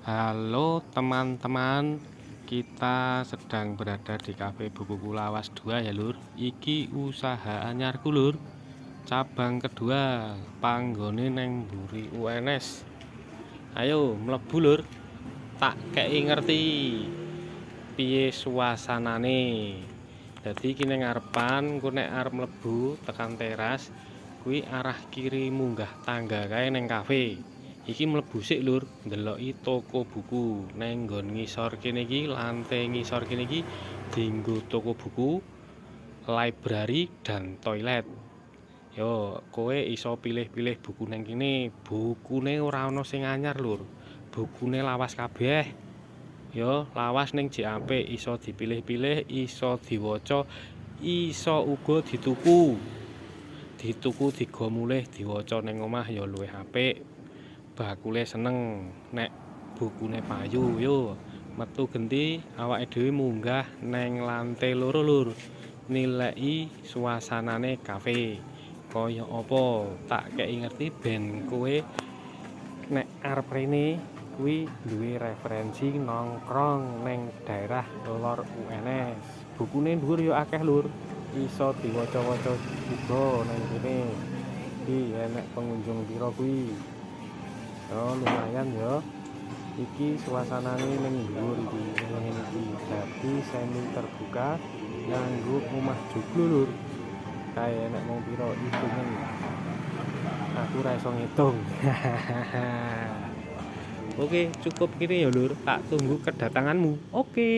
Halo teman-teman, kita sedang berada di Kafe Bukuku Lawas 2 ya lur. Iki usaha anyarku lur. Cabang kedua, panggone neng mburi UNS. Ayo mlebu lur. Tak kei ngerti piye suasanane. Dadi iki ning ngarepan, engko nek arep mlebu tekan teras, kuwi arah kiri munggah tangga kae neng kafe. Iki mlebu sik lur, ndeloki toko buku. Neng nggon ngisor kene iki, lantai ngisor kene iki dienggo toko buku, library dan toilet. Yo, kowe iso pilih-pilih buku neng kene. Bukune ora ana sing anyar lur. Bukune lawas kabeh. Yo, lawas ning jek apik, iso dipilih-pilih, iso diwaca, iso uga dituku. Dituku digo mulih diwaca ning omah ya luwih apik. Bakule seneng nek bukune payu. Yo metu genti awake dhewe munggah neng lantai loro lur, nilai suasanane kafe kaya apa. Tak kei ngerti ben kowe nek arep rene kuwi duwe referensi nongkrong neng daerah lor UNS. Bukune dhuwur yo akeh lur, iso diwaca-waca uga neng kene. Iki enek pengunjung pira kuwi. Oh lumayan ya. Iki suasanane ning dhuwur iki, ngene iki. Dadi semi terbuka nganggo omah joglo lur. Kae enek wong pira hitungan. Aku ora iso ngitung. Oke, cukup kene ya lur. Tak tunggu kedatanganmu. Oke.